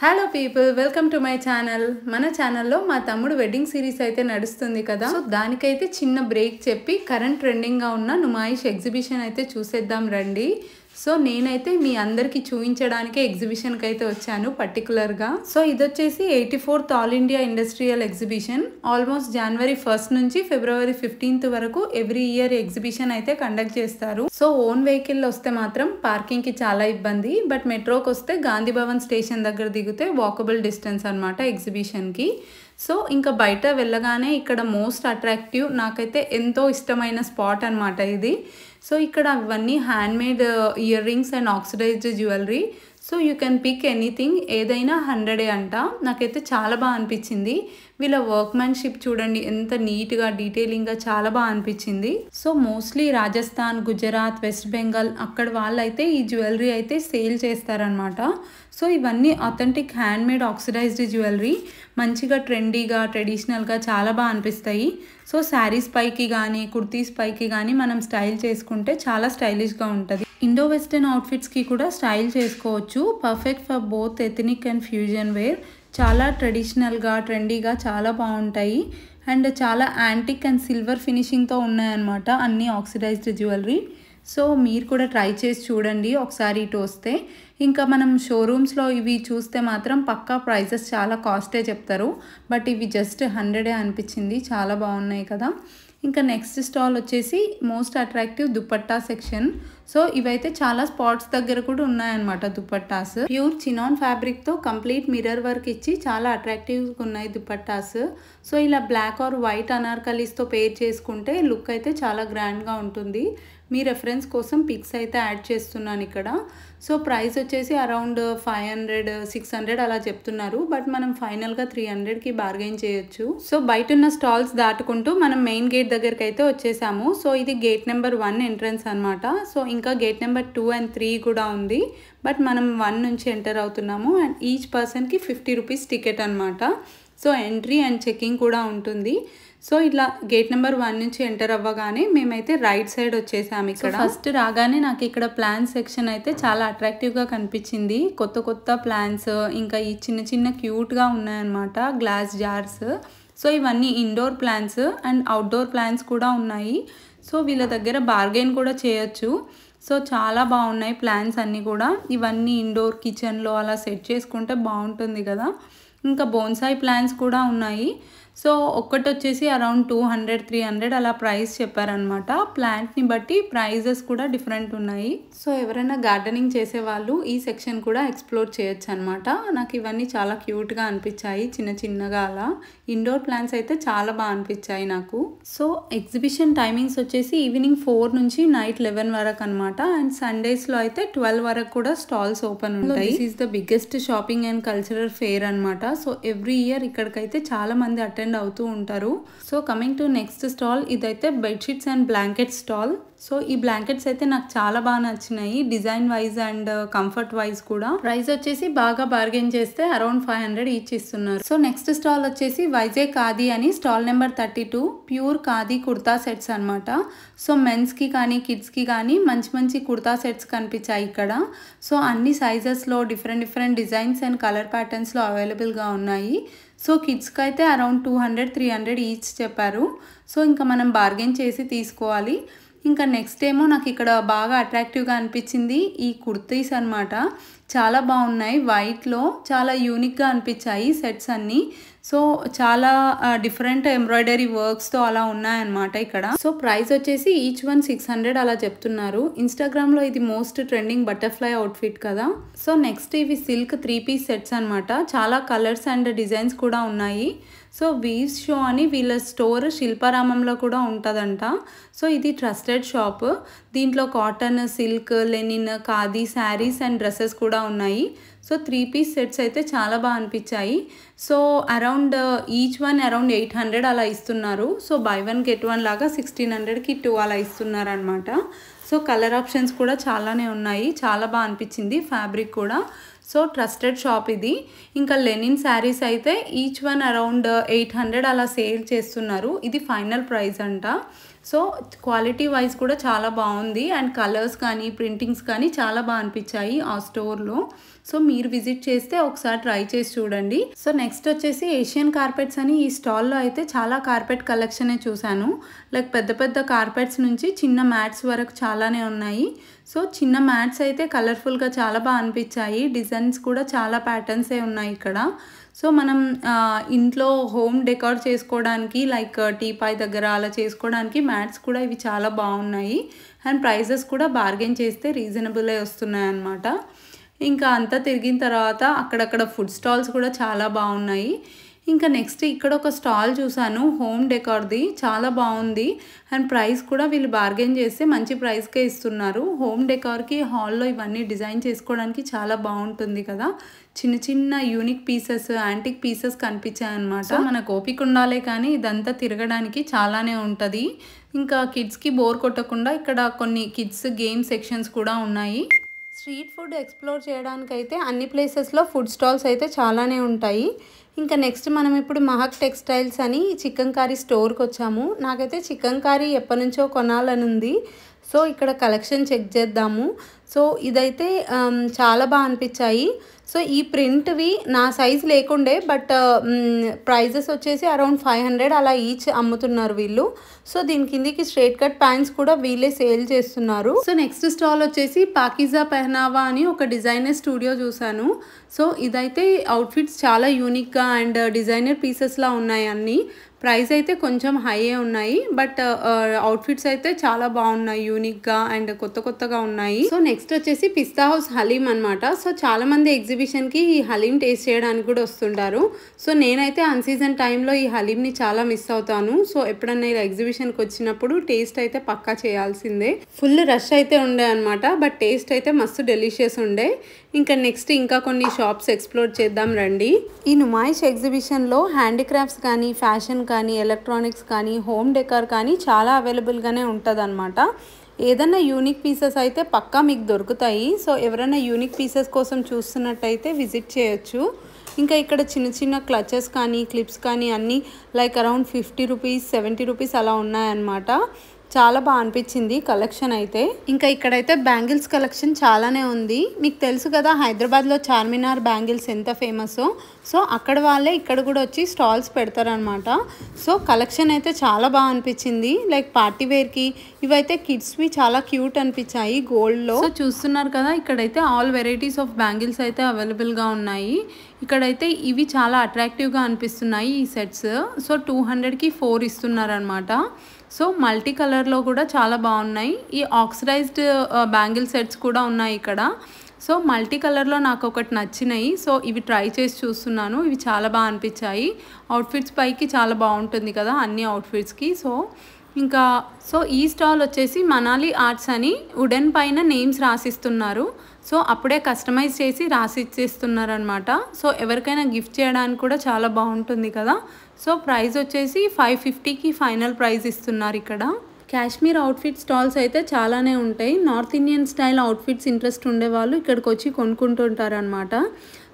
Hello people, welcome to my channel. మన ఛానల్లో మా తమ్ముడు వెడ్డింగ్ సిరీస్ అయితే నడుస్తుంది కదా, సో దానికైతే చిన్న బ్రేక్ చెప్పి కరెంట్ ట్రెండింగ్గా ఉన్న నుమాయిష్ ఎగ్జిబిషన్ అయితే చూసేద్దాం రండి. సో నేనైతే మీ అందరికీ చూపించడానికే ఎగ్జిబిషన్కి అయితే వచ్చాను పర్టికులర్గా. సో ఇది వచ్చేసి 84th all India industrial exhibition. Almost జనవరి 1st నుంచి ఫిబ్రవరి 15th వరకు ఎవ్రీ ఇయర్ ఎగ్జిబిషన్ అయితే కండక్ట్ చేస్తారు. సో ఓన్ వెహికల్ వస్తే మాత్రం పార్కింగ్కి చాలా ఇబ్బంది, బట్ మెట్రోకి వస్తే గాంధీ భవన్ స్టేషన్ దగ్గర దిగితే వాకబుల్ డిస్టెన్స్ అనమాట ఎగ్జిబిషన్కి. సో ఇంకా బయట వెళ్ళగానే ఇక్కడ మోస్ట్ అట్రాక్టివ్, నాకైతే ఎంతో ఇష్టమైన స్పాట్ అనమాట ఇది. సో ఇక్కడ ఇవన్నీ handmade earrings and oxidised jewellery. So you can pick anything, ఏదైనా 100 అంట. నాకైతే చాలా బాగా అనిపించింది. వీళ్ళ వర్క్మెన్షిప్ చూడండి ఎంత నీట్గా డీటెయిలింగ్గా, చాలా బాగా అనిపించింది. So mostly Rajasthan, Gujarat, west Bengal అక్కడ వాళ్ళైతే ఈ జ్యువెలరీ అయితే సేల్ చేస్తారనమాట. సో ఇవన్నీ అథెంటిక్ హ్యాండ్మేడ్ ఆక్సిడైజ్డ్ జ్యువెలరీ, మంచిగా ట్రెండీగా ట్రెడిషనల్గా చాలా బాగా అనిపిస్తాయి. సో శారీస్ పైకి కానీ కుర్తీస్ పైకి కానీ మనం స్టైల్ చేసుకుంటే చాలా స్టైలిష్గా ఉంటుంది. ఇండో వెస్టర్న్ అవుట్ఫిట్స్కి కూడా స్టైల్ చేసుకోవచ్చు. Perfect for both ethnic and fusion wear. చాలా ట్రెడిషనల్గా ట్రెండీగా చాలా బాగుంటాయి. అండ్ చాలా యాంటిక్ అండ్ సిల్వర్ ఫినిషింగ్తో ఉన్నాయన్నమాట అన్ని ఆక్సిడైజ్డ్ జ్యువెలరీ. సో మీరు కూడా ట్రై చేసి చూడండి ఒకసారి ఇటు వస్తే. ఇంకా మనం షోరూమ్స్లో ఇవి చూస్తే మాత్రం పక్కా ప్రైజెస్ చాలా కాస్టే చెప్తారు, బట్ ఇవి జస్ట్ 100 అనిపించింది. చాలా బాగున్నాయి కదా. ఇంకా నెక్స్ట్ స్టాల్ వచ్చేసి most attractive dupatta section. So ఇవైతే చాలా స్పాట్స్ దగ్గర కూడా ఉన్నాయన్నమాట దుపట్టాస్. ప్యూర్ చినాన్ ఫ్యాబ్రిక్తో కంప్లీట్ మిర్రర్ వర్క్ ఇచ్చి చాలా అట్రాక్టివ్గా ఉన్నాయి దుపట్టాస్. సో ఇలా బ్లాక్ ఆర్ వైట్ అనార్కలీస్తో పేర్ చేసుకుంటే లుక్ అయితే చాలా గ్రాండ్గా ఉంటుంది. మీ రెఫరెన్స్ కోసం పిక్స్ అయితే యాడ్ చేస్తున్నాను ఇక్కడ. సో ప్రైస్ వచ్చేసి అరౌండ్ 500, 600 అలా చెప్తున్నారు, బట్ మనం ఫైనల్గా 300కి బార్గెన్ చేయొచ్చు. సో బయట ఉన్న స్టాల్స్ దాటుకుంటూ మనం మెయిన్ గేట్ దగ్గరికి అయితే వచ్చేసాము. సో ఇది గేట్ నెంబర్ 1 ఎంట్రన్స్ అనమాట. సో ఇంకా గేట్ నెంబర్ 2 and 3 కూడా ఉంది, బట్ మనం 1 నుంచి ఎంటర్ అవుతున్నాము. అండ్ ఈచ్ పర్సన్కి 50 రూపీస్ టికెట్ అనమాట. సో ఎంట్రీ అండ్ చెకింగ్ కూడా ఉంటుంది. సో ఇట్లా గేట్ నెంబర్ 1 నుంచి ఎంటర్ అవ్వగానే మేమైతే రైట్ సైడ్ వచ్చేసాము. ఇక్కడ ఫస్ట్ రాగానే నాకు ఇక్కడ ప్లాంట్ సెక్షన్ అయితే చాలా అట్రాక్టివ్గా కనిపించింది. కొత్త కొత్త ప్లాంట్స్, ఇంకా ఈ చిన్న చిన్న క్యూట్గా ఉన్నాయన్నమాట గ్లాస్ జార్స్. సో ఇవన్నీ indoor plants and outdoor plants కూడా ఉన్నాయి. సో వీళ్ళ దగ్గర బార్గెన్ కూడా చేయొచ్చు. సో చాలా బాగున్నాయి ప్లాంట్స్ అన్నీ కూడా. ఇవన్నీ ఇండోర్ కిచెన్లో అలా సెట్ చేసుకుంటే బాగుంటుంది కదా. ఇంకా బోన్సాయి ప్లాంట్స్ కూడా ఉన్నాయి. సో ఒక్కటి వచ్చేసి అరౌండ్ 200, 300 అలా ప్రైస్ చెప్పారనమాట. ప్లాంట్ని బట్టి ప్రైజెస్ కూడా డిఫరెంట్ ఉన్నాయి. సో ఎవరైనా గార్డెనింగ్ చేసే వాళ్ళు ఈ సెక్షన్ కూడా ఎక్స్ప్లోర్ చేయొచ్చు అనమాట. నాకు ఇవన్నీ చాలా క్యూట్గా అనిపించాయి, చిన్న చిన్నగా అలా. ఇండోర్ ప్లాంట్స్ అయితే చాలా బాగా అనిపించాయి నాకు. సో ఎగ్జిబిషన్ టైమింగ్స్ వచ్చేసి ఈవినింగ్ 4 నుంచి నైట్ 11 వరకు అనమాట. అండ్ సండేస్లో అయితే 12 వరకు కూడా స్టాల్స్ ఓపెన్ ఉంటాయి. This is the biggest shopping and cultural fair అనమాట. సో ఎవ్రీ ఇయర్ ఇక్కడికైతే చాలా మంది అటెండ్ అవుతూ ఉంటారు. So coming to next stall, ఇదైతే bedsheets and blanket stall. So ఈ బ్లాంకెట్స్ అయితే నాకు చాలా బాగా నచ్చినాయి, design wise and comfort wise కూడా. ప్రైస్ వచ్చేసి బాగా బార్గెన్ చేస్తే అరౌండ్ 500 ఈచ్ ఇస్తున్నారు. సో నెక్స్ట్ స్టాల్ వచ్చేసి వైజాగ్ ఖాదీ అని, stall number 32. Pure khadi kurta sets అనమాట. సో మెన్స్కి కానీ కిడ్స్కి కానీ మంచి మంచి కుర్తా సెట్స్ కనిపించాయి ఇక్కడ. సో అన్ని సైజెస్లో డిఫరెంట్ డిజైన్స్ అండ్ కలర్ ప్యాటర్న్స్లో అవైలబుల్గా ఉన్నాయి. సో కిడ్స్కి అయితే అరౌండ్ 200, 300 ఈచ్ చెప్పారు. సో ఇంకా మనం బార్గెన్ చేసి తీసుకోవాలి. ఇంకా నెక్స్ట్ ఏమో నాకు ఇక్కడ బాగా అట్రాక్టివ్గా అనిపించింది ఈ కుర్తీస్ అనమాట. చాలా బాగున్నాయి, వైట్లో చాలా యూనిక్గా అనిపించాయి సెట్స్ అన్నీ. సో చాలా డిఫరెంట్ ఎంబ్రాయిడరీ వర్క్స్తో అలా ఉన్నాయన్నమాట ఇక్కడ. సో ప్రైస్ వచ్చేసి ఈచ్ 1 600 అలా చెప్తున్నారు. ఇన్స్టాగ్రామ్లో ఇది మోస్ట్ ట్రెండింగ్ బటర్ఫ్లై అవుట్ఫిట్ కదా. సో నెక్స్ట్ ఇవి సిల్క్ 3 పీస్ సెట్స్ అనమాట. చాలా కలర్స్ అండ్ డిజైన్స్ కూడా ఉన్నాయి. సో వీవ్స్ షో అని వీళ్ళ స్టోర్ శిల్పారామంలో కూడా ఉంటుందంట. సో ఇది ట్రస్టెడ్ షాప్. దీంట్లో cotton, silk, linen, khadi saris and dresses కూడా ఉన్నాయి. సో 3 పీస్ సెట్స్ అయితే చాలా బాగా అనిపించాయి. సో అరౌండ్ ఈచ్ 1 అరౌండ్ 800 అలా ఇస్తున్నారు. సో బై 1 get 1 లాగా 1600కి 2 అలా ఇస్తున్నారు అనమాట. సో కలర్ ఆప్షన్స్ కూడా చాలానే ఉన్నాయి, చాలా బాగా అనిపించింది ఫ్యాబ్రిక్ కూడా. సో ట్రస్టెడ్ షాప్ ఇది. ఇంకా లెనిన్ శారీస్ అయితే ఈచ్ 1 అరౌండ్ 800 అలా సేల్ చేస్తున్నారు. ఇది ఫైనల్ ప్రైస్ అంట. సో క్వాలిటీ వైజ్ కూడా చాలా బాగుంది అండ్ కలర్స్ కానీ ప్రింటింగ్స్ కానీ చాలా బాగా అనిపించాయి ఆ స్టోర్లో. సో మీరు విజిట్ చేస్తే ఒకసారి ట్రై చేసి చూడండి. సో నెక్స్ట్ వచ్చేసి ఏషియన్ కార్పెట్స్ అని ఈ స్టాల్లో అయితే చాలా కార్పెట్ కలెక్షనే చూశాను. లైక్ పెద్ద పెద్ద కార్పెట్స్ నుంచి చిన్న మ్యాట్స్ వరకు చాలానే ఉన్నాయి. సో చిన్న మ్యాట్స్ అయితే కలర్ఫుల్గా చాలా బాగా అనిపించాయి. డిజైన్స్ కూడా చాలా ప్యాటర్న్సే ఉన్నాయి ఇక్కడ. సో మనం ఇంట్లో హోమ్ డెకార్ చేసుకోవడానికి లైక్ టీపాయ్ దగ్గర అలా చేసుకోవడానికి మ్యాట్స్ కూడా ఇవి చాలా బాగున్నాయి. అండ్ ప్రైజెస్ కూడా బార్గెన్ చేస్తే రీజనబుల్ వస్తున్నాయి అన్నమాట. ఇంకా అంతా తిరిగిన తర్వాత అక్కడక్కడ ఫుడ్ స్టాల్స్ కూడా చాలా బాగున్నాయి. ఇంకా నెక్స్ట్ ఇక్కడ ఒక స్టాల్ చూసాను హోమ్ డెకార్ది, చాలా బాగుంది. అండ్ ప్రైస్ కూడా వీళ్ళు బార్గెన్ చేస్తే మంచి ప్రైస్కే ఇస్తున్నారు. హోమ్ డెకార్కి హాల్లో ఇవన్నీ డిజైన్ చేసుకోవడానికి చాలా బాగుంటుంది కదా. చిన్న చిన్న యూనిక్ పీసెస్, యాంటిక్ పీసెస్ కనిపించాయి అనమాట. మనకు ఓపిక ఉండాలే కానీ ఇదంతా తిరగడానికి చాలానే ఉంటుంది. ఇంకా కిడ్స్కి బోర్ కొట్టకుండా ఇక్కడ కొన్ని కిడ్స్ గేమ్ సెక్షన్స్ కూడా ఉన్నాయి. స్ట్రీట్ ఫుడ్ ఎక్స్ప్లోర్ చేయడానికైతే అన్ని ప్లేసెస్లో ఫుడ్ స్టాల్స్ అయితే చాలానే ఉంటాయి. ఇంకా నెక్స్ట్ మనం ఇప్పుడు మహక్ టెక్స్టైల్స్ అని చికెన్ కర్రీ స్టోర్కి వచ్చాము. నాకైతే చికెన్ కర్రీ ఎప్పటి నుంచో కొనాలని ఉంది. సో ఇక్కడ కలెక్షన్ చెక్ చేద్దాము. సో ఇదైతే చాలా బాగా అనిపించాయి. సో ఈ ప్రింట్వి నా సైజ్ లేకుండే, బట్ ప్రైజెస్ వచ్చేసి అరౌండ్ 500 అలా ఈచ్ అమ్ముతున్నారు వీళ్ళు. సో దీని కిందికి స్ట్రైట్ కట్ ప్యాంట్స్ కూడా వీళ్ళే సేల్ చేస్తున్నారు. సో నెక్స్ట్ స్టాల్ వచ్చేసి పాకిజా పెహనావా అని ఒక డిజైనర్ స్టూడియో చూసాను. సో ఇదైతే అవుట్ఫిట్స్ చాలా యూనిక్గా అండ్ డిజైనర్ పీసెస్లా ఉన్నాయి అన్నీ. ప్రైస్ అయితే కొంచెం హైయే ఉన్నాయి, బట్ అవుట్ఫిట్స్ అయితే చాలా బాగున్నాయి యూనిక్గా అండ్ కొత్తగా ఉన్నాయి. సో నెక్స్ట్ వచ్చేసి పిస్తా హౌస్ హలీం అనమాట. సో చాలా మంది ఎగ్జిబిషన్కి ఈ హలీం టేస్ట్ చేయడానికి కూడా వస్తుంటారు. సో నేనైతే అన్ సీజన్ టైంలో ఈ హలీంని చాలా మిస్ అవుతాను. సో ఎప్పుడన్నా ఇలా ఎగ్జిబిషన్కి వచ్చినప్పుడు టేస్ట్ అయితే పక్కా చేయాల్సిందే. ఫుల్ రష్ అయితే ఉండే అనమాట, బట్ టేస్ట్ అయితే మస్తు డెలిషియస్ ఉండే. ఇంకా నెక్స్ట్ ఇంకా కొన్ని షాప్స్ ఎక్స్ప్లోర్ చేద్దాం రండి. ఈ నుమాయిష్ ఎగ్జిబిషన్లో హ్యాండీక్రాఫ్ట్స్ కానీ, ఫ్యాషన్ కానీ, ఎలక్ట్రానిక్స్ కానీ, హోమ్ డెకార్ కానీ చాలా అవైలబుల్గానే ఉంటుంది అనమాట. ఏదైనా యూనిక్ పీసెస్ అయితే పక్కా మీకు దొరుకుతాయి. సో ఎవరైనా యూనిక్ పీసెస్ కోసం చూస్తున్నట్టయితే విజిట్ చేయొచ్చు. ఇంకా ఇక్కడ చిన్న చిన్న క్లచెస్ కానీ, క్లిప్స్ కానీ అన్నీ లైక్ అరౌండ్ 50 రూపీస్, 70 రూపీస్ అలా ఉన్నాయన్నమాట. చాలా బాగా అనిపించింది కలెక్షన్ అయితే. ఇంకా ఇక్కడైతే బ్యాంగిల్స్ కలెక్షన్ చాలానే ఉంది. మీకు తెలుసు కదా హైదరాబాద్లో చార్మినార్ బ్యాంగిల్స్ ఎంత ఫేమసో. సో అక్కడ వాళ్ళే ఇక్కడ కూడా వచ్చి స్టాల్స్ పెడతారనమాట. సో కలెక్షన్ అయితే చాలా బాగా అనిపించింది. లైక్ పార్టీ వేర్కి ఇవైతే కిడ్స్వి చాలా క్యూట్ అనిపించాయి గోల్డ్లో. సో చూస్తున్నారు కదా ఇక్కడైతే ఆల్ వెరైటీస్ ఆఫ్ బ్యాంగిల్స్ అయితే అవైలబుల్గా ఉన్నాయి. ఇక్కడైతే ఇవి చాలా అట్రాక్టివ్గా అనిపిస్తున్నాయి ఈ సెట్స్. సో 200కి 4 ఇస్తున్నారనమాట. సో మల్టీ కలర్లో కూడా చాలా బాగున్నాయి. ఈ ఆక్సిడైజ్డ్ బ్యాంగిల్ సెట్స్ కూడా ఉన్నాయి ఇక్కడ. సో మల్టీ కలర్లో నాకు ఒకటి నచ్చినాయి. సో ఇవి ట్రై చేసి చూస్తున్నాను. ఇవి చాలా బాగా అనిపించాయి. అవుట్ఫిట్స్ పైకి చాలా బాగుంటుంది కదా అన్ని అవుట్ఫిట్స్కి. సో ఈ స్టాల్ వచ్చేసి మనాలి ఆర్ట్స్ అని వుడెన్ పైన నేమ్స్ రాసిస్తున్నారు. సో అప్పుడే కస్టమైజ్ చేసి రాసి ఇచ్చేస్తున్నారు అనమాట. సో ఎవరికైనా గిఫ్ట్ చేయడానికి కూడా చాలా బాగుంటుంది కదా. సో ప్రైస్ వచ్చేసి 550కి ఫైనల్ ప్రైస్ ఇస్తున్నారు ఇక్కడ. కాశ్మీర్ అవుట్ఫిట్ స్టాల్స్ అయితే చాలానే ఉంటాయి. North Indian style outfits interest ఉండేవాళ్ళు ఇక్కడికి వచ్చి కొనుక్కుంటుంటారనమాట.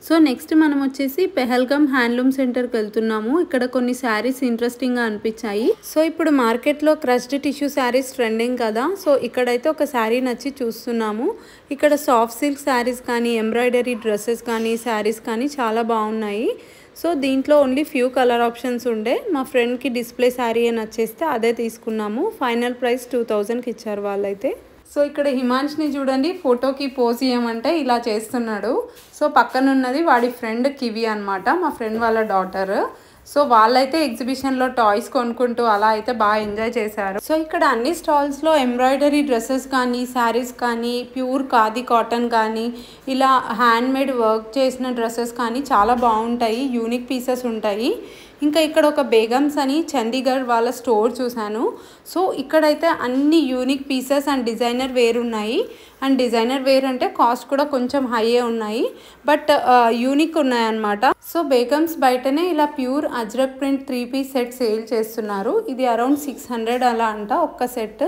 సో నెక్స్ట్ మనం వచ్చేసి పెహల్గామ్ హ్యాండ్లూమ్ సెంటర్కి వెళ్తున్నాము. ఇక్కడ కొన్ని శారీస్ ఇంట్రెస్టింగ్గా అనిపించాయి. సో ఇప్పుడు మార్కెట్లో క్రష్డ్ టిష్యూ శారీస్ ట్రెండింగ్ కదా. సో ఇక్కడైతే ఒక శారీ నచ్చి చూస్తున్నాము. ఇక్కడ సాఫ్ట్ సిల్క్ శారీస్ కానీ, ఎంబ్రాయిడరీ డ్రెస్సెస్ కానీ, శారీస్ కానీ చాలా బాగున్నాయి. సో దీంట్లో ఓన్లీ ఫ్యూ కలర్ ఆప్షన్స్ ఉండే. మా ఫ్రెండ్కి డిస్ప్లే శారీ నచ్చేస్తే అదే తీసుకున్నాము. ఫైనల్ ప్రైస్ 2000కి ఇచ్చారు వాళ్ళైతే. సో ఇక్కడ హిమాంష్ని చూడండి, ఫోటోకి పోజ్ ఇవ్వమంటే ఇలా చేస్తున్నాడు. సో పక్కన ఉన్నది వాడి ఫ్రెండ్ కివి అనమాట, మా ఫ్రెండ్ వాళ్ళ డాటర్. సో వాళ్ళైతే ఎగ్జిబిషన్లో టాయ్స్ కొనుక్కుంటూ అలా అయితే బాగా ఎంజాయ్ చేశారు. సో ఇక్కడ అన్ని స్టాల్స్లో ఎంబ్రాయిడరీ డ్రెస్సెస్ కానీ, శారీస్ కానీ, ప్యూర్ ఖాదీ కాటన్ కానీ, ఇలా హ్యాండ్మేడ్ వర్క్ చేసిన డ్రెస్సెస్ కానీ చాలా బాగుంటాయి. యూనిక్ పీసెస్ ఉంటాయి. ఇంకా ఇక్కడ ఒక బేగమ్స్ అని చండీగఢ్ వాళ్ళ స్టోర్ చూశాను. సో ఇక్కడైతే అన్ని unique pieces and designer wear ఉన్నాయి. అండ్ డిజైనర్ వేర్ అంటే కాస్ట్ కూడా కొంచెం హైయే ఉన్నాయి, బట్ యూనిక్ ఉన్నాయన్నమాట. సో బేగమ్స్ బయటనే ఇలా pure Ajrakh print 3 piece set sale చేస్తున్నారు. ఇది అరౌండ్ 600 అలా అంట ఒక్క సెట్.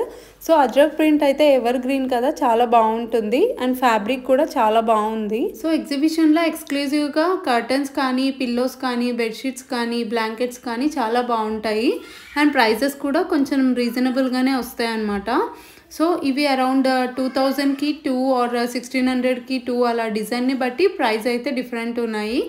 సో అజ్రక్ ప్రింట్ అయితే ఎవర్ గ్రీన్ కదా, చాలా బాగుంటుంది. అండ్ ఫ్యాబ్రిక్ కూడా చాలా బాగుంది. సో ఎగ్జిబిషన్లో ఎక్స్క్లూజివ్గా కర్టన్స్ కానీ, పిల్లోస్ కానీ, బెడ్షీట్స్ కానీ, బ్లాంకెట్స్ కానీ చాలా బాగుంటాయి అండ్ ప్రైజెస్ కూడా కొంచెం రీజనబుల్గానే వస్తాయి అన్నమాట. సో ఇవి అరౌండ్ 2000కి 2 ఆర్ 1600కి 2 అలా డిజైన్ని బట్టి ప్రైస్ అయితే డిఫరెంట్ ఉన్నాయి.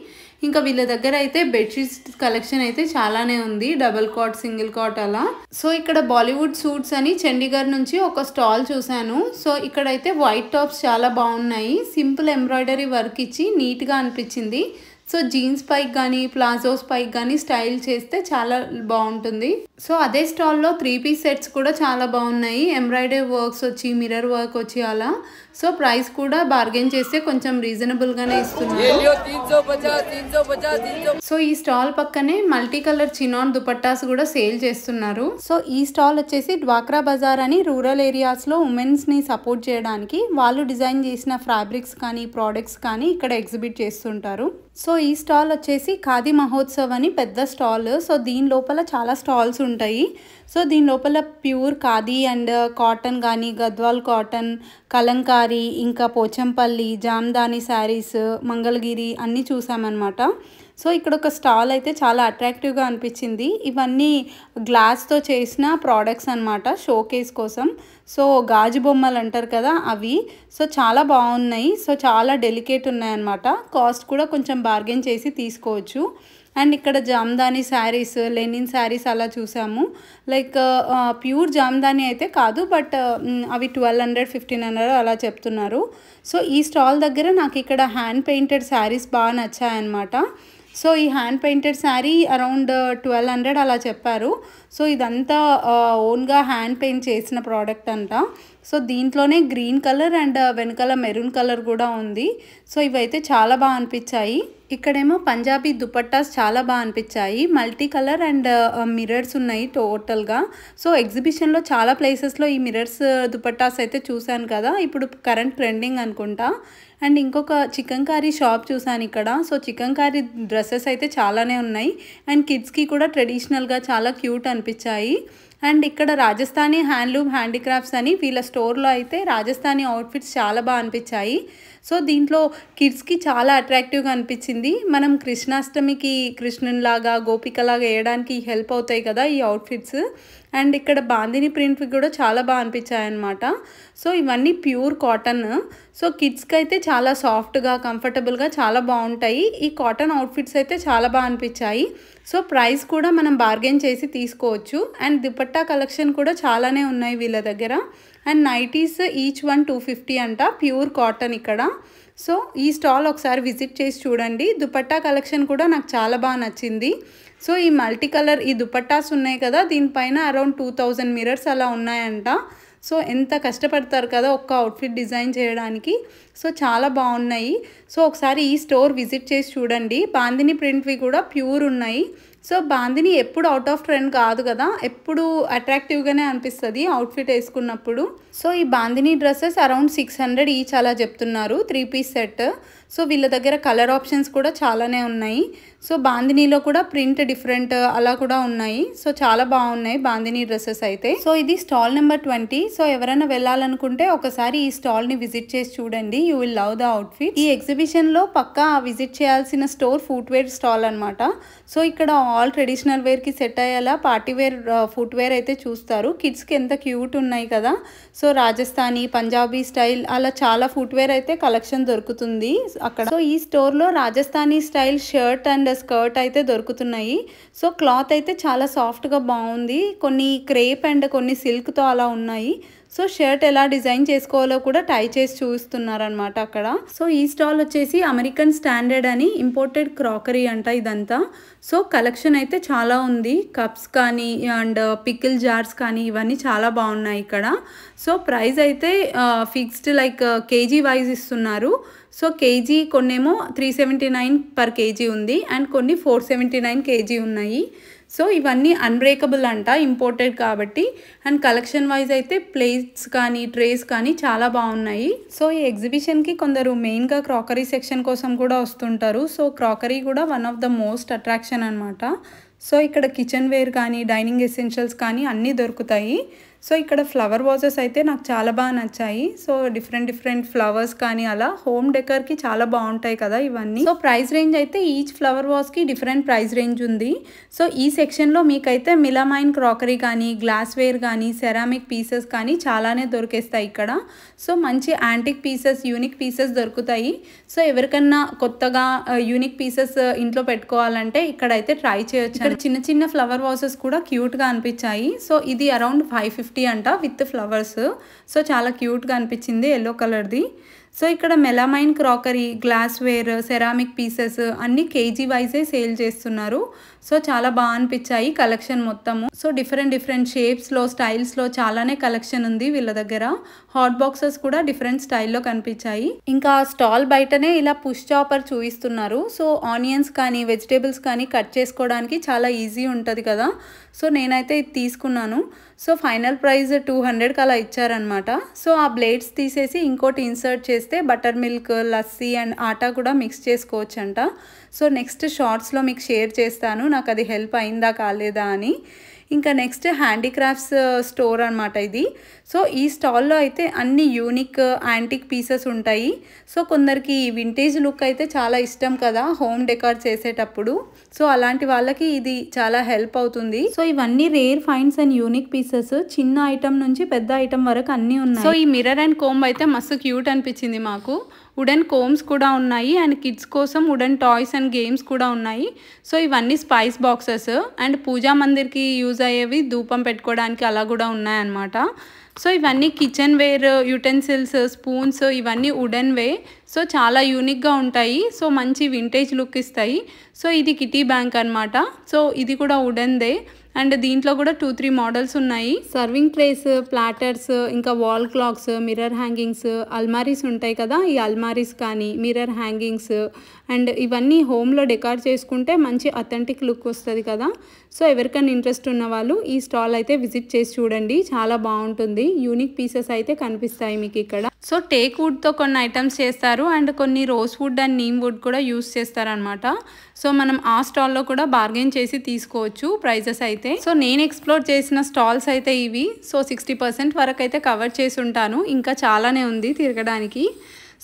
ఇంకా వీళ్ళ దగ్గర అయితే బెడ్షీట్స్ కలెక్షన్ అయితే చాలానే ఉంది, డబుల్ కాట్, సింగిల్ కాట్ అలా. సో ఇక్కడ బాలీవుడ్ సూట్స్ అని చండీగఢ్ నుంచి ఒక స్టాల్ చూశాను. సో ఇక్కడైతే వైట్ టాప్స్ చాలా బాగున్నాయి, సింపుల్ ఎంబ్రాయిడరీ వర్క్ ఇచ్చి నీట్గా అనిపించింది. సో జీన్స్ పైకి కానీ ప్లాజోస్ పైకి కానీ స్టైల్ చేస్తే చాలా బాగుంటుంది. సో అదే స్టాల్లో 3 పీస్ సెట్స్ కూడా చాలా బాగున్నాయి, ఎంబ్రాయిడరీ వర్క్స్ వచ్చి మిర్రర్ వర్క్ వచ్చి అలా. సో ప్రైస్ కూడా బార్గెన్ చేస్తే కొంచెం రీజనబుల్గానే ఇస్తున్నారు. సో ఈ స్టాల్ పక్కనే మల్టీ కలర్ చినాన్ దుపట్టాస్ కూడా సేల్ చేస్తున్నారు. సో ఈ స్టాల్ వచ్చేసి డ్వాక్రా బజార్ అని రూరల్ ఏరియాస్లో ఉమెన్స్ని సపోర్ట్ చేయడానికి వాళ్ళు డిజైన్ చేసిన ఫ్యాబ్రిక్స్ కానీ ప్రోడక్ట్స్ కానీ ఇక్కడ ఎగ్జిబిట్ చేస్తుంటారు. సో ఈ స్టాల్ వచ్చేసి ఖాదీ మహోత్సవ్ అని పెద్ద స్టాల్. సో దీని లోపల చాలా స్టాల్స్ ఉంటాయి. సో దీని లోపల ప్యూర్ ఖాదీ అండ్ కాటన్ కానీ గద్వాల్ కాటన్, కలంకారీ, ఇంకా పోచంపల్లి, జామ్దాని శారీస్, మంగళగిరి అన్నీ చూసామన్నమాట. సో ఇక్కడ ఒక స్టాల్ అయితే చాలా అట్రాక్టివ్గా అనిపించింది. ఇవన్నీ గ్లాస్తో చేసిన ప్రోడక్ట్స్ అన్నమాట, షోకేస్ కోసం. సో గాజు బొమ్మలు అంటారు కదా అవి. సో చాలా బాగున్నాయి. సో చాలా డెలికేట్ ఉన్నాయన్నమాట. కాస్ట్ కూడా కొంచెం బార్గెన్ చేసి తీసుకోవచ్చు. అండ్ ఇక్కడ జామ్దాని శారీస్, లెనిన్ శారీస్ అలా చూసాము. లైక్ ప్యూర్ జామ్దాని అయితే కాదు, బట్ అవి 1200, 1500 అలా చెప్తున్నారు. సో ఈ స్టాల్ దగ్గర నాకు ఇక్కడ హ్యాండ్ పెయింటెడ్ శారీస్ బాగా నచ్చాయన్నమాట. సో ఈ హ్యాండ్ పెయింటెడ్ శారీ అరౌండ్ 1200 అలా చెప్పారు. సో ఇదంతా ఓన్గా హ్యాండ్ పెయింట్ చేసిన ప్రోడక్ట్ అంట. సో దీంట్లోనే గ్రీన్ కలర్ అండ్ వెనకాల మెరూన్ కలర్ కూడా ఉంది. సో ఇవైతే చాలా బాగా అనిపించాయి. ఇక్కడేమో పంజాబీ దుపట్టాస్ చాలా బాగా అనిపించాయి, మల్టీ కలర్ అండ్ మిర్రర్స్ ఉన్నాయి టోటల్గా. సో ఎగ్జిబిషన్లో చాలా ప్లేసెస్లో ఈ మిర్రర్స్ దుపట్టాస్ అయితే చూశాను కదా, ఇప్పుడు కరెంట్ ట్రెండింగ్ అనుకుంటా. అండ్ ఇంకొక చికెన్ కర్రీ షాప్ చూసాను ఇక్కడ. సో చికెన్ కర్రీ డ్రెస్సెస్ అయితే చాలానే ఉన్నాయి అండ్ కిడ్స్కి కూడా ట్రెడిషనల్గా చాలా క్యూట్ అనిపించాయి. అండ్ ఇక్కడ రాజస్థానీ హ్యాండ్లూమ్ హ్యాండీక్రాఫ్ట్స్ అని వీళ్ళ స్టోర్లో అయితే రాజస్థానీ అవుట్ఫిట్స్ చాలా బాగా అనిపించాయి. సో దీంట్లో కిడ్స్కి చాలా అట్రాక్టివ్గా అనిపించింది. మనం కృష్ణాష్టమికి కృష్ణునిలాగా గోపికలాగా వేయడానికి హెల్ప్ అవుతాయి కదా ఈ అవుట్ఫిట్స్. అండ్ ఇక్కడ బాందిని ప్రింట్ కూడా చాలా బాగా అనిపించాయి అన్నమాట. సో ఇవన్నీ ప్యూర్ కాటన్. సో కిడ్స్కి అయితే చాలా సాఫ్ట్గా కంఫర్టబుల్గా చాలా బాగుంటాయి. ఈ కాటన్ అవుట్ఫిట్స్ అయితే చాలా బాగా అనిపించాయి. సో ప్రైస్ కూడా మనం బార్గెన్ చేసి తీసుకోవచ్చు. అండ్ దుపట్టా కలెక్షన్ కూడా చాలానే ఉన్నాయి వీళ్ళ దగ్గర. అండ్ నైటీస్ ఈచ్ 1 250 అంట, ప్యూర్ కాటన్ ఇక్కడ. సో ఈ స్టాల్ ఒకసారి విజిట్ చేసి చూడండి. దుపట్టా కలెక్షన్ కూడా నాకు చాలా బాగా నచ్చింది. సో ఈ మల్టీ కలర్ ఈ దుపట్టాస్ ఉన్నాయి కదా, దీనిపైన అరౌండ్ 2000 మిర్రర్స్ అలా ఉన్నాయంట. సో ఎంత కష్టపడతారు కదా ఒక్క అవుట్ఫిట్ డిజైన్ చేయడానికి. సో చాలా బాగున్నాయి. సో ఒకసారి ఈ స్టోర్ విజిట్ చేసి చూడండి. బాందిని ప్రింట్వి కూడా ప్యూర్ ఉన్నాయి. సో బాందిని ఎప్పుడు అవుట్ ఆఫ్ ట్రెండ్ కాదు కదా, ఎప్పుడు అట్రాక్టివ్గానే అనిపిస్తుంది అవుట్ఫిట్ వేసుకున్నప్పుడు. సో ఈ బాందిని డ్రెస్సెస్ అరౌండ్ 600 ఈచ్ అలా చెప్తున్నారు, 3 పీస్ సెట్. సో వీళ్ళ దగ్గర కలర్ ఆప్షన్స్ కూడా చాలానే ఉన్నాయి. సో బాందినీలో కూడా ప్రింట్ డిఫరెంట్ అలా కూడా ఉన్నాయి. సో చాలా బాగున్నాయి బాందిని డ్రెస్సెస్ అయితే. సో ఇది స్టాల్ నెంబర్ 20. సో ఎవరైనా వెళ్ళాలనుకుంటే ఒకసారి ఈ స్టాల్ని విజిట్ చేసి చూడండి, you will love the outfit. ఈ ఎగ్జిబిషన్లో పక్కా విజిట్ చేయాల్సిన స్టోర్ ఫుట్వేర్ స్టాల్ అనమాట. సో ఇక్కడ ఆల్ ట్రెడిషనల్ వేర్కి సెట్ అయ్యేలా పార్టీవేర్ ఫుట్వేర్ అయితే చూస్తారు. కిడ్స్కి ఎంత క్యూట్ ఉన్నాయి కదా. సో రాజస్థానీ, పంజాబీ స్టైల్ అలా చాలా ఫుట్వేర్ అయితే కలెక్షన్ దొరుకుతుంది అక్కడ. సో ఈ స్టోర్లో Rajasthani style shirt and skirt అయితే దొరుకుతున్నాయి. సో క్లాత్ అయితే చాలా సాఫ్ట్గా బాగుంది, కొన్ని క్రేప్ అండ్ కొన్ని సిల్క్తో అలా ఉన్నాయి. సో షర్ట్ ఎలా డిజైన్ చేసుకోవాలో కూడా టై చేసి చూపిస్తున్నారనమాట అక్కడ. సో ఈ స్టాల్ వచ్చేసి అమెరికన్ స్టాండర్డ్ అని ఇంపోర్టెడ్ క్రాకరీ అంట ఇదంతా. సో కలెక్షన్ అయితే చాలా ఉంది, కప్స్ కానీ అండ్ పికిల్ జార్స్ కానీ ఇవన్నీ చాలా బాగున్నాయి ఇక్కడ. సో ప్రైస్ అయితే ఫిక్స్డ్ లైక్ కేజీ వైజ్ ఇస్తున్నారు. సో కేజీ కొన్నేమో 379 పర్ కేజీ ఉంది అండ్ కొన్ని 479 కేజీ ఉన్నాయి. సో ఇవన్నీ అన్బ్రేకబుల్ అంట, ఇంపోర్టెడ్ కాబట్టి. అండ్ కలెక్షన్ వైజ్ అయితే ప్లేట్స్ కానీ ట్రేస్ కానీ చాలా బాగున్నాయి. సో ఈ ఎగ్జిబిషన్కి కొందరు మెయిన్గా క్రాకరీ సెక్షన్ కోసం కూడా వస్తుంటారు. సో క్రాకరీ కూడా one of the most attraction అనమాట. సో ఇక్కడ కిచెన్ వేర్ కానీ డైనింగ్ ఎసెన్షియల్స్ కానీ అన్నీ దొరుకుతాయి. సో ఇక్కడ ఫ్లవర్ వాజెస్ అయితే నాకు చాలా బాగా నచ్చాయి. సో డిఫరెంట్ ఫ్లవర్స్ కానీ అలా హోమ్ డెకర్కి చాలా బాగుంటాయి కదా ఇవన్నీ. సో ప్రైస్ రేంజ్ అయితే ఈచ్ ఫ్లవర్ వాజ్కి డిఫరెంట్ ప్రైస్ రేంజ్ ఉంది. సో ఈ సెక్షన్లో మీకైతే మిలామైన్ క్రాకరీ కానీ గ్లాస్వేర్ కానీ సెరామిక్ పీసెస్ కానీ చాలానే దొరికేస్తాయి ఇక్కడ. సో మంచి యాంటిక్ పీసెస్ యూనిక్ పీసెస్ దొరుకుతాయి. సో ఎవరికన్నా కొత్తగా యూనిక్ పీసెస్ ఇంట్లో పెట్టుకోవాలంటే ఇక్కడైతే ట్రై చేయొచ్చు. ఇక్కడ చిన్న చిన్న ఫ్లవర్ వాజెస్ కూడా క్యూట్గా అనిపించాయి. సో ఇది అరౌండ్ 550 అంట విత్ ఫ్లవర్స్. సో చాలా క్యూట్గా అనిపించింది ఎల్లో కలర్ది. సో ఇక్కడ melamine crockery glassware ceramic pieces అన్ని కేజీ వైజే సేల్ చేస్తున్నారు. సో చాలా బాగా అనిపించాయి కలెక్షన్ మొత్తము. సో డిఫరెంట్ షేప్స్లో స్టైల్స్లో చాలానే కలెక్షన్ ఉంది వీళ్ళ దగ్గర. హాట్ బాక్సెస్ కూడా డిఫరెంట్ స్టైల్లో కనిపించాయి. ఇంకా స్టాల్ బయటనే ఇలా పుష్ చాపర్ చూపిస్తున్నారు. సో ఆనియన్స్ కానీ వెజిటేబుల్స్ కానీ కట్ చేసుకోవడానికి చాలా ఈజీ ఉంటుంది కదా. సో నేనైతే ఇది తీసుకున్నాను. సో ఫైనల్ ప్రైస్ 200కి అలా ఇచ్చారనమాట. సో ఆ బ్లేడ్స్ తీసేసి ఇంకోటి ఇన్సర్ట్ చేస్తే బటర్ మిల్క్ లస్సీ అండ్ ఆటా కూడా మిక్స్ చేసుకోవచ్చు అంట. సో నెక్స్ట్ షార్ట్స్లో మీకు షేర్ చేస్తాను నాకు అది హెల్ప్ అయిందా కాలేదా అని. ఇంకా నెక్స్ట్ హ్యాండీక్రాఫ్ట్స్ స్టోర్ అనమాట ఇది. సో ఈ స్టాల్లో అయితే అన్ని యూనిక్ యాంటిక్ పీసెస్ ఉంటాయి. సో కొందరికి వింటేజ్ లుక్ అయితే చాలా ఇష్టం కదా హోమ్ డెకార్ చేసేటప్పుడు. సో అలాంటి వాళ్ళకి ఇది చాలా హెల్ప్ అవుతుంది. సో ఇవన్నీ rare finds and unique pieces చిన్న ఐటమ్ నుంచి పెద్ద ఐటమ్ వరకు అన్నీ ఉన్నాయి. సో ఈ మిర్రర్ అండ్ కోంబ్ అయితే మస్తు క్యూట్ అనిపించింది మాకు. వుడెన్ కోమ్స్ కూడా ఉన్నాయి అండ్ కిడ్స్ కోసం వుడెన్ టాయ్స్ అండ్ గేమ్స్ కూడా ఉన్నాయి. సో ఇవన్నీ స్పైస్ బాక్సెస్ అండ్ పూజా మందిర్కి యూజ్ అయ్యేవి ధూపం పెట్టుకోవడానికి అలా కూడా ఉన్నాయన్నమాట. సో ఇవన్నీ కిచెన్ వేర్ యుటెన్సిల్స్ స్పూన్స్ ఇవన్నీ వుడెన్ వే. సో చాలా యూనిక్గా ఉంటాయి. సో మంచి వింటేజ్ లుక్ ఇస్తాయి. సో ఇది కిటీ బ్యాంక్ అనమాట. సో ఇది కూడా వుడెన్దే అండ్ దీంట్లో కూడా 2-3 మోడల్స్ ఉన్నాయి. సర్వింగ్ ట్రేస్ ప్లాటర్స్ ఇంకా వాల్ క్లాక్స్ మిర్రర్ హ్యాంగింగ్స్ అల్మారీస్ ఉంటాయి కదా. ఈ అల్మారీస్ కానీ మిర్రర్ హ్యాంగింగ్స్ అండ్ ఇవన్నీ హోమ్లో డెకార్ చేసుకుంటే మంచి అథెంటిక్ లుక్ వస్తుంది కదా. సో ఎవరికైనా ఇంట్రెస్ట్ ఉన్న వాళ్ళు ఈ స్టాల్ అయితే విజిట్ చేసి చూడండి చాలా బాగుంటుంది. యూనిక్ పీసెస్ అయితే కనిపిస్తాయి మీకు ఇక్కడ. సో టేక్ వుడ్తో కొన్ని ఐటమ్స్ చేస్తారు అండ్ కొన్ని rosewood and neem wood కూడా యూస్ చేస్తారనమాట. సో మనం ఆ స్టాల్లో కూడా బార్గెన్ చేసి తీసుకోవచ్చు ప్రైజెస్ అయితే. సో నేను ఎక్స్ప్లోర్ చేసిన స్టాల్స్ అయితే ఇవి. సో 60% వరకు అయితే కవర్ చేసి ఉంటాను. ఇంకా చాలానే ఉంది తిరగడానికి.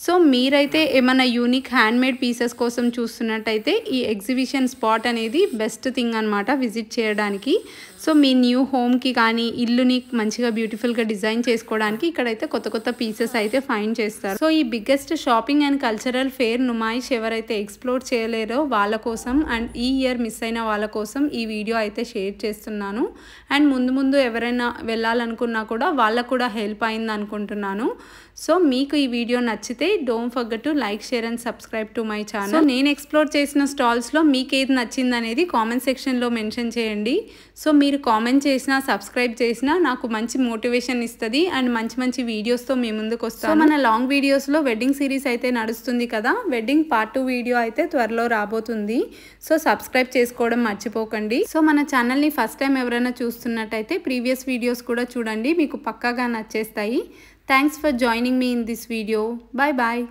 సో మీరైతే ఏమైనా యూనిక్ హ్యాండ్మేడ్ పీసెస్ కోసం చూస్తున్నట్టయితే ఈ ఎగ్జిబిషన్ స్పాట్ అనేది బెస్ట్ థింగ్ అనమాట విజిట్ చేయడానికి. సో మీ న్యూ హోమ్కి కానీ ఇల్లుని మంచిగా బ్యూటిఫుల్గా డిజైన్ చేసుకోవడానికి ఇక్కడైతే కొత్త పీసెస్ అయితే ఫైండ్ చేస్తారు. సో ఈ biggest shopping and cultural fair Numaish ఎవరైతే ఎక్స్ప్లోర్ చేయలేరో వాళ్ళ కోసం అండ్ ఈ ఇయర్ మిస్ అయిన వాళ్ళ కోసం ఈ వీడియో అయితే షేర్ చేస్తున్నాను. అండ్ ముందు ఎవరైనా వెళ్ళాలనుకున్నా కూడా వాళ్ళకు కూడా హెల్ప్ అయింది అనుకుంటున్నాను. సో మీకు ఈ వీడియో నచ్చితే don't forget to like share and subscribe to my channel. So నేను ఎక్స్ప్లోర్ చేసిన స్టాల్స్లో మీకు ఏది నచ్చింది అనేది కామెంట్ సెక్షన్లో మెన్షన్ చేయండి. సో మీరు కామెంట్ చేసినా సబ్స్క్రైబ్ చేసినా నాకు మంచి మోటివేషన్ ఇస్తుంది అండ్ మంచి వీడియోస్తో మీ ముందుకు వస్తాను. సో మన లాంగ్ వీడియోస్లో వెడ్డింగ్ సిరీస్ అయితే నడుస్తుంది కదా. వెడ్డింగ్ పార్ట్ 2 వీడియో అయితే త్వరలో రాబోతుంది. సో సబ్స్క్రైబ్ చేసుకోవడం మర్చిపోకండి. సో మన ఛానల్ని ఫస్ట్ టైం ఎవరైనా చూస్తున్నట్టయితే ప్రీవియస్ వీడియోస్ కూడా చూడండి మీకు పక్కాగా నచ్చేస్తాయి. Thanks for joining me in this video. Bye bye.